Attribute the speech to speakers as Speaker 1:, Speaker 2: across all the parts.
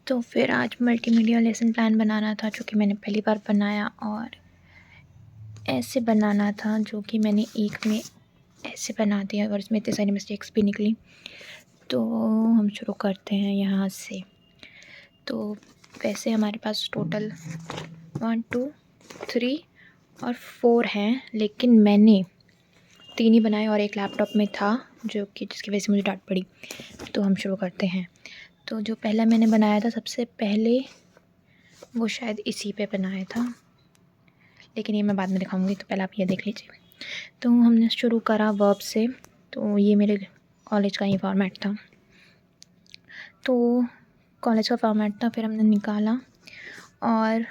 Speaker 1: तो फिर आज मल्टीमीडिया लेसन प्लान बनाना था जो कि मैंने पहली बार बनाया, और ऐसे बनाना था जो कि मैंने एक में ऐसे बना दिया और इसमें इतनी सारी मिस्टेक्स भी निकली। तो हम शुरू करते हैं यहाँ से। तो वैसे हमारे पास टोटल 1 2 3 और 4 हैं, लेकिन मैंने 3 ही बनाए और एक लैपटॉप में था जो कि जिसकी वजह से मुझे डांट पड़ी। तो हम शुरू करते हैं। तो जो पहला मैंने बनाया था सबसे पहले, वो शायद इसी पे बनाया था, लेकिन ये मैं बाद में दिखाऊंगी, तो पहले आप ये देख लीजिए। तो हमने शुरू करा वर्ब से। तो ये मेरे कॉलेज का ही फॉर्मेट था, तो कॉलेज का फॉर्मेट था। फिर हमने निकाला और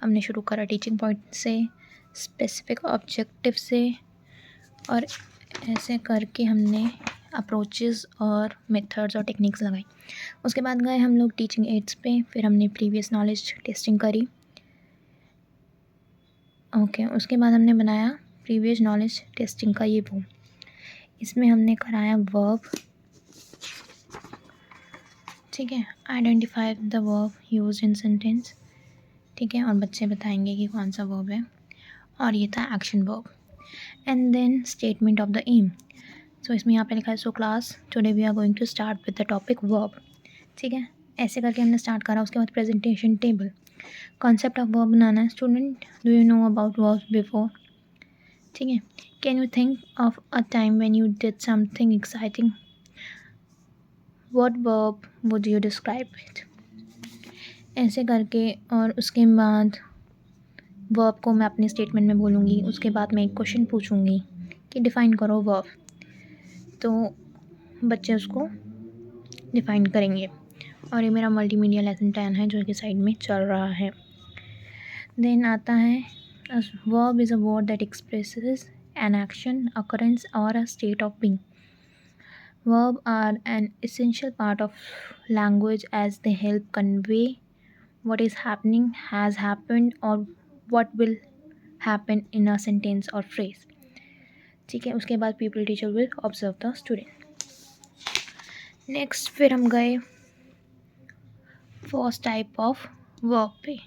Speaker 1: हमने शुरू करा टीचिंग पॉइंट से, स्पेसिफिक ऑब्जेक्टिव से, और ऐसे करके हमने अप्रोचेस और मेथड्स और टेक्निक्स लगाई। उसके बाद गए हम लोग टीचिंग एड्स पे। फिर हमने प्रीवियस नॉलेज टेस्टिंग करी। उसके बाद हमने बनाया प्रीवियस नॉलेज टेस्टिंग का ये वो। इसमें हमने कराया वर्ब, ठीक है, identify the verb used in sentence, ठीक है, और बच्चे बताएंगे कि कौन सा वर्ब है, और ये था action verb. And then statement of the aim. So इसमें यहाँ पे लिखा है, so class today we are going to start with the topic verb, ठीक है। ऐसे करके हमने स्टार्ट करा। उसके बाद presentation table, concept of verb बनाना है। Student, do you know about verb before, ठीक है। Can you think of a time when you did something exciting, what verb would you describe it, ऐसे करके। और उसके बाद वर्ब को मैं अपने स्टेटमेंट में बोलूँगी। उसके बाद मैं एक क्वेश्चन पूछूँगी कि डिफ़ाइन करो वर्ब, तो बच्चे उसको डिफ़ाइन करेंगे। और ये मेरा मल्टीमीडिया लेसन 10 है जो कि साइड में चल रहा है। देन आता है, verb is a word that expresses an action, occurrence और a state of being. Verb are an essential part of language as they help convey what is happening, has happened, or what will happen in a sentence or phrase, ठीक है। उसके बाद people teacher will observe the student. Next फिर हम गए first type of verb पे।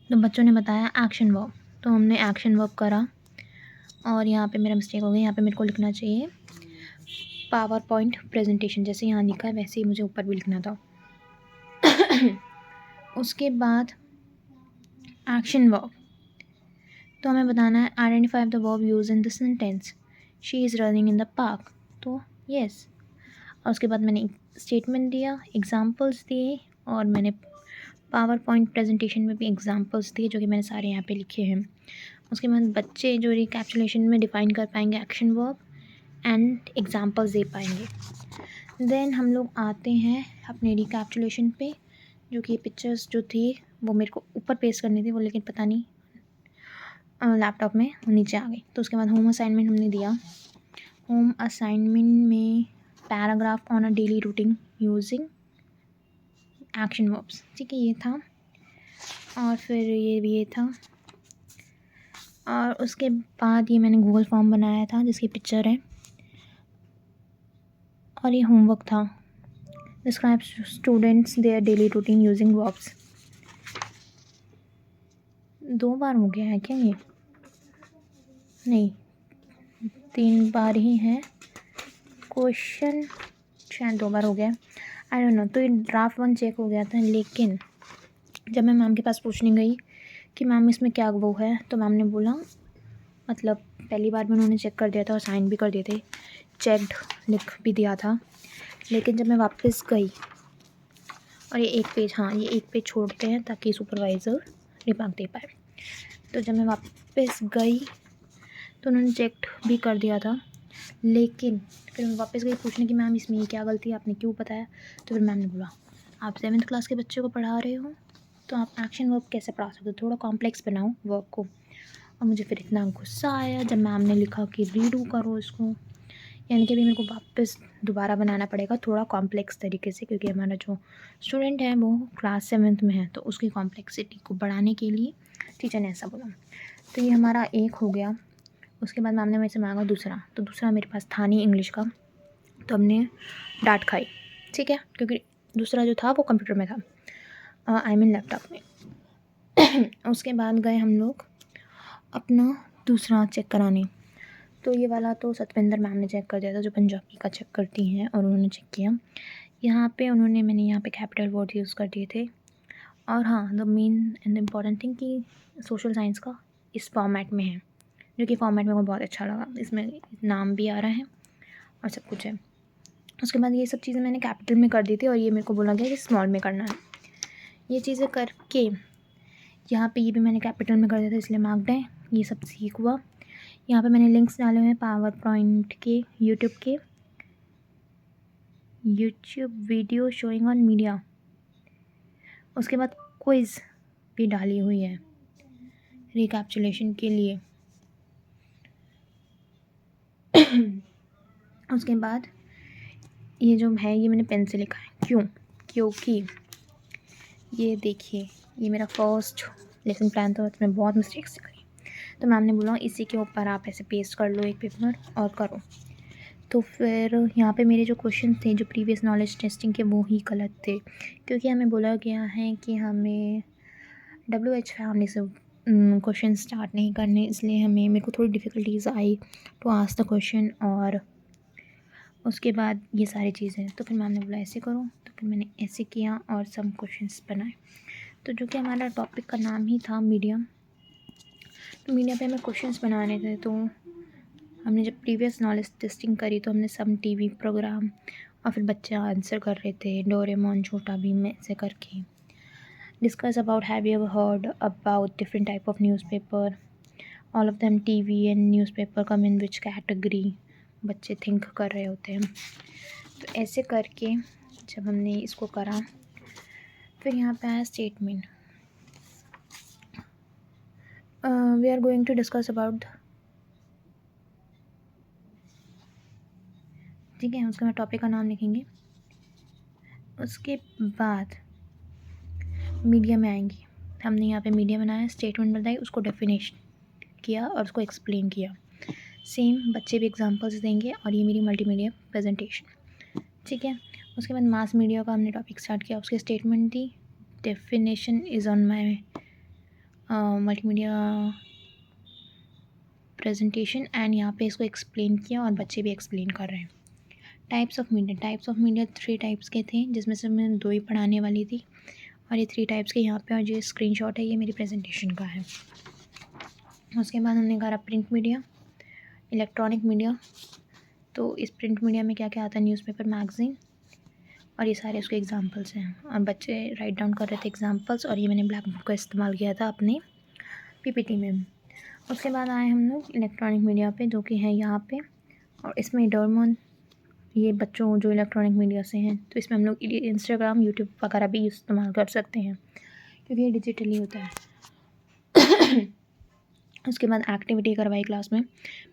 Speaker 1: तो बच्चों ने बताया एक्शन वर्ब, तो हमने एक्शन वर्ब करा। और यहाँ पे मेरा मिस्टेक हो गई, यहाँ पे मेरे को लिखना चाहिए पावर पॉइंट प्रेजेंटेशन, जैसे यहाँ लिखा है वैसे ही मुझे ऊपर भी लिखना था। उसके बाद एक्शन वर्ब, तो हमें बताना है identify the verb use in the sentence, she is running in the park, तो यस। और उसके बाद मैंने स्टेटमेंट दिया, एग्जांपल्स दिए, और मैंने पावर पॉइंट प्रेजेंटेशन में भी एग्जांपल्स दिए जो कि मैंने सारे यहाँ पे लिखे हैं। उसके बाद बच्चे जो रिकैप्चुलेशन में डिफाइन कर पाएंगे एक्शन वर्ब एंड एग्जांपल्स दे पाएंगे। देन हम लोग आते हैं अपने रिकैप्चुलेशन पे, जो कि पिक्चर्स जो थी वो मेरे को ऊपर पेस्ट करनी थी वो, लेकिन पता नहीं लैपटॉप में वो नीचे आ गई। तो उसके बाद होम असाइनमेंट हमने दिया। होम असाइनमेंट में paragraph on a daily routine using action verbs, ठीक है, ये था। और फिर ये था। और उसके बाद ये मैंने गूगल फॉर्म बनाया था जिसकी पिक्चर है, और ये होमवर्क था, describe students their daily routine using verbs. 2 बार हो गया है क्या ये? नहीं, 3 बार ही है। क्वेश्चन शायद 2 बार हो गया, आई डोंट नो। तो ये ड्राफ्ट 1 चेक हो गया था, लेकिन जब मैं मैम के पास पूछने गई कि मैम इसमें क्या वो है, तो मैम ने बोला, मतलब पहली बार में उन्होंने चेक कर दिया था और साइन भी कर दिए थे, चेक्ड लिख भी दिया था। लेकिन जब मैं वापस गई, और ये एक पेज, हाँ ये एक पेज छोड़ते हैं ताकि सुपरवाइज़र रिमार्क दे पाए। तो जब मैं वापस गई तो उन्होंने चेक भी कर दिया था, लेकिन फिर मैं वापस गई पूछने की मैम इसमें ये क्या गलती है, आपने क्यों बताया। तो फिर मैम ने बोला, आप 7th क्लास के बच्चे को पढ़ा रहे हो तो आप एक्शन वर्ब कैसे पढ़ा सकते हो, थोड़ा कॉम्प्लेक्स बनाओ वर्ब को। और मुझे फिर इतना गुस्सा आया जब मैम ने लिखा कि रीडू करो इसको, यानी कि अभी मेरे को वापस दोबारा बनाना पड़ेगा थोड़ा कॉम्प्लेक्स तरीके से, क्योंकि हमारा जो स्टूडेंट है वो क्लास 7th में है, तो उसकी कॉम्प्लेक्सिटी को बढ़ाने के लिए टीचर ने ऐसा बोला। तो ये हमारा एक हो गया। उसके बाद मैम ने मेरे से मांगा दूसरा, तो दूसरा मेरे पास था नहीं इंग्लिश का, तो हमने डांट खाई, ठीक है, क्योंकि दूसरा जो था वो कंप्यूटर में था, आई मीन लैपटॉप में। उसके बाद गए हम लोग अपना दूसरा चेक कराने। तो ये वाला तो सतविंदर मैम ने चेक कर दिया था, जो पंजाबी का चेक करती हैं, और उन्होंने चेक किया। यहाँ पे मैंने यहाँ पे कैपिटल वर्ड यूज़ कर दिए थे। और हाँ, the main and important thing कि सोशल साइंस का इस फॉर्मेट में है, जो कि फॉर्मेट मेरे को बहुत अच्छा लगा। इसमें नाम भी आ रहा है और सब कुछ है। उसके बाद ये सब चीज़ें मैंने कैपिटल में कर दी थी, और ये मेरे को बोला गया कि स्मॉल में करना है। ये चीज़ें करके यहाँ पे ये भी मैंने कैपिटल में कर दिया था, इसलिए मार्क्ड है। ये सब सीख हुआ। यहाँ पे मैंने लिंक्स डाले हुए हैं पावर पॉइंट के, YouTube video showing on media. उसके बाद क्विज़ भी डाली हुई है रिकैप्चुलेशन के लिए। उसके बाद ये जो है ये मैंने पेन से लिखा है। क्योंकि ये देखिए, ये मेरा फर्स्ट लेसन प्लान था, उसमें बहुत मिस्टेक्स करी। तो मैम ने बोला इसी के ऊपर आप ऐसे पेस्ट कर लो एक पेपर और करो। तो फिर यहाँ पे मेरे जो क्वेश्चन थे जो प्रीवियस नॉलेज टेस्टिंग के, वो ही गलत थे, क्योंकि हमें बोला गया है कि हमें WH फैमिली से क्वेश्चन स्टार्ट नहीं करने, इसलिए मेरे को थोड़ी डिफ़िकल्टीज़ आई टू आस्क द क्वेश्चन। और उसके बाद ये सारी चीज़ें, तो फिर मैम ने बोला ऐसे करो, तो फिर मैंने ऐसे किया और सब क्वेश्चंस बनाए। तो जो कि हमारा टॉपिक का नाम ही था मीडिया, तो मीडिया पे हमें क्वेश्चंस बनाने थे। तो हमने जब प्रीवियस नॉलेज टेस्टिंग करी तो हमने सब टीवी प्रोग्राम, और फिर बच्चे आंसर कर रहे थे, डोरेमोन, छोटा भीम, ऐसे करके। Discuss about have you ever heard about different type of newspaper, all of them TV and newspaper come in which category, बच्चे थिंक कर रहे होते हैं। तो ऐसे करके जब हमने इसको करा, फिर यहाँ पे आया statement. We are going to discuss about, ठीक है, उसका मैं टॉपिक का नाम लिखेंगे। उसके बाद मीडिया में आएंगी। हमने यहाँ पे मीडिया बनाया, स्टेटमेंट बताई, उसको डेफिनेशन किया और उसको एक्सप्लेन किया। सेम बच्चे भी एग्जांपल्स देंगे, और ये मेरी मल्टीमीडिया प्रेजेंटेशन, ठीक है। उसके बाद मास मीडिया का हमने टॉपिक स्टार्ट किया, उसकी statement the, definition is on my multimedia presentation, and यहाँ पे इसको एक्सप्लेन किया और बच्चे भी एक्सप्लेन कर रहे हैं। टाइप्स ऑफ मीडिया 3 टाइप्स के थे, जिसमें से मैं 2 ही पढ़ाने वाली थी, और ये 3 टाइप्स के यहाँ पे, और जो स्क्रीनशॉट है ये मेरी प्रेजेंटेशन का है। उसके बाद हमने कहा प्रिंट मीडिया, इलेक्ट्रॉनिक मीडिया। तो इस प्रिंट मीडिया में क्या क्या आता है, न्यूज़पेपर, मैगज़ीन, और ये सारे उसके एग्जांपल्स हैं, और बच्चे राइट डाउन कर रहे थे एग्जांपल्स, और ये मैंने ब्लैक बोर्ड का इस्तेमाल किया था अपने PPT में। उसके बाद आए हम लोग इलेक्ट्रॉनिक मीडिया पे, जो कि है यहाँ पे, और इसमें डोरेमोन, ये बच्चों जो इलेक्ट्रॉनिक मीडिया से हैं, तो इसमें हम लोग इंस्टाग्राम, यूट्यूब वगैरह भी इस्तेमाल कर सकते हैं, क्योंकि ये डिजिटली होता है। उसके बाद एक्टिविटी करवाई क्लास में,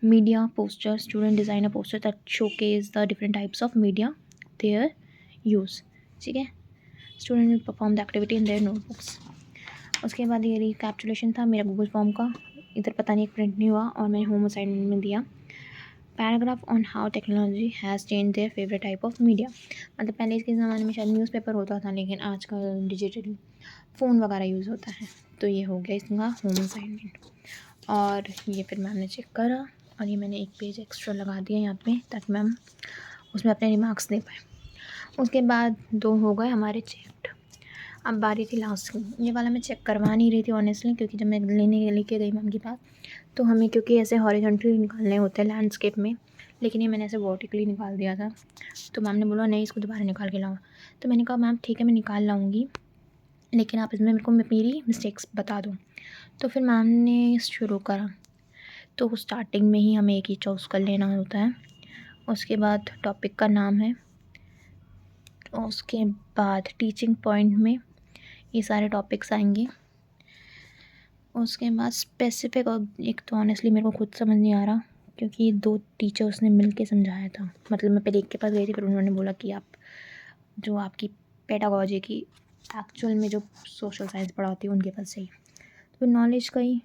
Speaker 1: media poster, student design a poster that showcase the different types of media there use, ठीक है। Student will perform the activity in their notebooks. उसके बाद ये रिकैप्चुलेशन था मेरा गूगल फॉर्म का, इधर पता नहीं एक प्रिंट नहीं हुआ, और मैंने होम असाइनमेंट में दिया paragraph on how technology has change their favourite type of media. मतलब पहले इसके ज़माने में शायद न्यूज़पेपर होता था, लेकिन आजकल डिजिटली फ़ोन वगैरह यूज़ होता है। तो ये हो गया इसका होम असाइनमेंट, और ये फिर मैम ने चेक करा, और ये मैंने एक पेज एक्स्ट्रा लगा दिया यहाँ पे, ताकि मैम उसमें अपने रिमार्क्स दे पाए। उसके बाद 2 हो गए हमारे चेक्ड। अब बारी थी लास्ट की। ये वाला मैं चेक करवा नहीं रही थी ऑनेस्टली, क्योंकि जब मैं लेके गई मैम के पास, तो हमें क्योंकि ऐसे हॉरिजॉन्टली निकालने होते हैं लैंडस्केप में, लेकिन ये मैंने ऐसे वर्टिकली निकाल दिया था। तो मैम ने बोला नहीं, इसको दोबारा निकाल के लाओ। तो मैंने कहा मैम ठीक है, मैं निकाल लाऊंगी, लेकिन आप इसमें मेरे को मेरी मिस्टेक्स बता दो। तो फिर मैम ने शुरू करा। तो स्टार्टिंग में ही हमें एक ही चूज़ कर लेना होता है। उसके बाद टॉपिक का नाम है, उसके बाद टीचिंग पॉइंट में ये सारे टॉपिक्स आएंगे। उसके बाद स्पेसिफिक, और एक तो ऑनेस्टली मेरे को खुद समझ नहीं आ रहा, क्योंकि 2 टीचर्स ने मिल के समझाया था। मतलब मैं पहले एक के पास गई थी, फिर उन्होंने बोला कि आप जो आपकी पेडागोजी की एक्चुअल में जो सोशल साइंस पढ़ाती है उनके पास चाहिए। तो फिर नॉलेज का ही,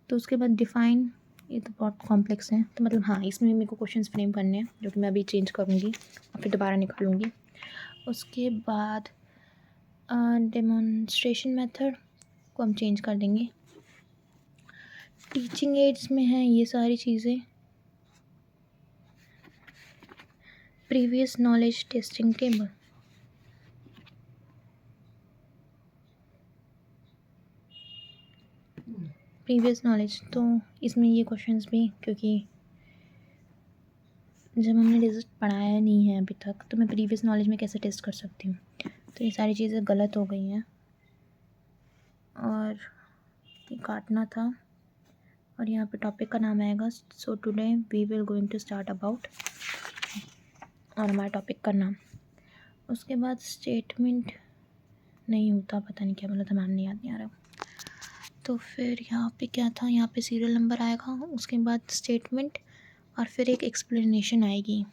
Speaker 1: तो उसके बाद डिफ़ाइन, ये तो बहुत कॉम्प्लेक्स है। तो मतलब हाँ, इसमें मेरे को क्वेश्चंस फ्रेम करने हैं, जो कि मैं अभी चेंज करूँगी और फिर दोबारा निकालूँगी। उसके बाद डेमोन्स्ट्रेशन मेथड को हम चेंज कर देंगे। टीचिंग एड्स में हैं ये सारी चीज़ें। Previous knowledge testing table, previous knowledge तो इसमें ये क्वेश्चंस भी, क्योंकि जब हमने रिजल्ट पढ़ाया नहीं है अभी तक तो मैं प्रीवियस नॉलेज में कैसे टेस्ट कर सकती हूँ, तो ये सारी चीज़ें गलत हो गई हैं और ये काटना था। और यहाँ पे टॉपिक का नाम आएगा so today we will going to start about, और हमारा टॉपिक का नाम। उसके बाद स्टेटमेंट नहीं होता, पता नहीं क्या बोला था मैम, नहीं याद नहीं आ रहा। तो फिर यहाँ पे क्या था, यहाँ पे सीरियल नंबर आएगा, उसके बाद स्टेटमेंट और फिर एक एक्सप्लेनेशन आएगी।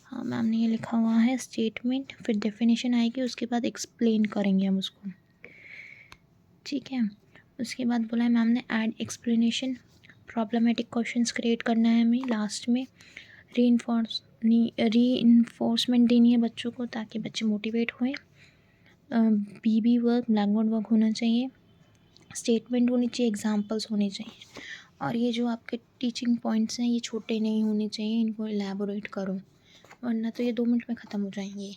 Speaker 1: हाँ मैम ने ये लिखा हुआ है स्टेटमेंट, फिर डेफिनेशन आएगी, उसके बाद एक्सप्लेन करेंगे हम उसको, ठीक है। उसके बाद बोला है मैम ने add explanation, problematic questions create करना है हमें लास्ट में, रीइंफोर्समेंट देनी है बच्चों को ताकि बच्चे मोटिवेट हों, बीबी वर्क, ब्लैक बोर्ड वर्क होना चाहिए, स्टेटमेंट होनी चाहिए, एग्जांपल्स होने चाहिए, और ये जो आपके टीचिंग पॉइंट्स हैं ये छोटे नहीं होने चाहिए, इनको एलैबोरेट करो वरना तो ये 2 मिनट में ख़त्म हो जाएंगे,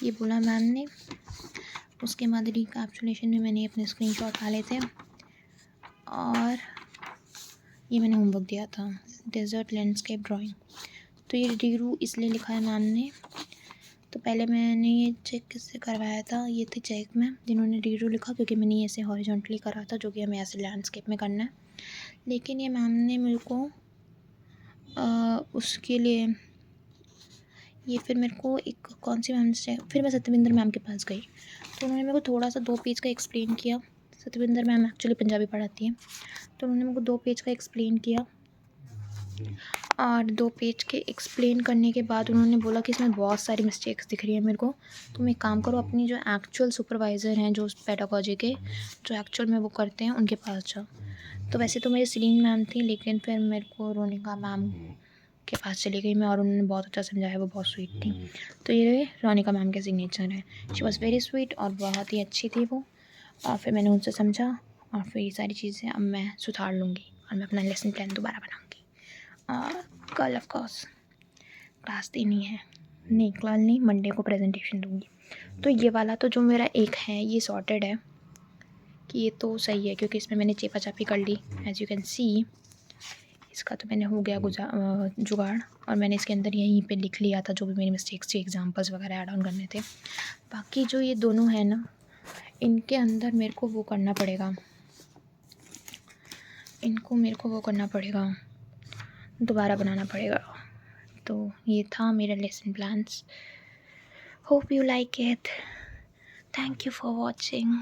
Speaker 1: ये बोला मैम ने। उसके बाद रिकैप्सुलेशन में मैंने अपने स्क्रीनशॉट डाले थे और ये मैंने होमवर्क दिया था डेजर्ट लैंडस्केप ड्राइंग। तो ये रीरू इसलिए लिखा है मैम ने, तो पहले मैंने ये चेक किससे करवाया था, ये थे चेक में जिन्होंने रीरू लिखा, क्योंकि मैंने ये ऐसे हॉरिजॉन्टली करा था जो कि हमें ऐसे लैंडस्केप में करना है। लेकिन ये मैम ने मेरे को उसके लिए ये फिर मेरे को एक कौन सी मैम से, फिर मैं सत्यविंदर मैम के पास गई तो उन्होंने मेरे को थोड़ा सा 2 पेज का एक्सप्लेन किया। सत्यविंदर मैम एक्चुअली पंजाबी पढ़ाती हैं, तो उन्होंने मेरे को 2 पेज का एक्सप्लेन किया और 2 पेज के एक्सप्लेन करने के बाद उन्होंने बोला कि इसमें बहुत सारी मिस्टेक्स दिख रही है मेरे को, तुम एक काम करो अपनी जो एक्चुअल सुपरवाइज़र हैं जो पेडागोजी के जो एक्चुअल में वो करते हैं उनके पास जाओ। तो वैसे तो मेरी सीरीन मैम थी, लेकिन फिर मेरे को रोनिका मैम के पास चली गई मैं और उन्होंने बहुत अच्छा समझाया, वो बहुत स्वीट थी। तो ये रोनिका मैम के सिग्नेचर है, शी वॉज़ वेरी स्वीट और बहुत ही अच्छी थी वो। और फिर मैंने उनसे समझा और फिर ये सारी चीज़ें अब मैं सुधार लूँगी और मैं अपना लेसन प्लान दोबारा बनाऊँगी। और कल ऑफ कोर्स क्लास देनी है, नहीं कल नहीं, मंडे को प्रेजेंटेशन दूँगी। तो ये वाला तो जो मेरा एक है ये सॉर्टेड है कि ये तो सही है, क्योंकि इसमें मैंने चेपा चापी कर ली एज़ यू कैन सी, इसका तो मैंने हो गया जुगाड़, और मैंने इसके अंदर यहीं पे लिख लिया था जो भी मेरी मिस्टेक्स थी, एग्जांपल्स वगैरह ऐड ऑन करने थे। बाकी जो ये दोनों है ना, इनके अंदर मेरे को वो करना पड़ेगा, इनको मेरे को वो करना पड़ेगा, दोबारा बनाना पड़ेगा। तो ये था मेरा lesson plans, hope you like it, thank you for watching.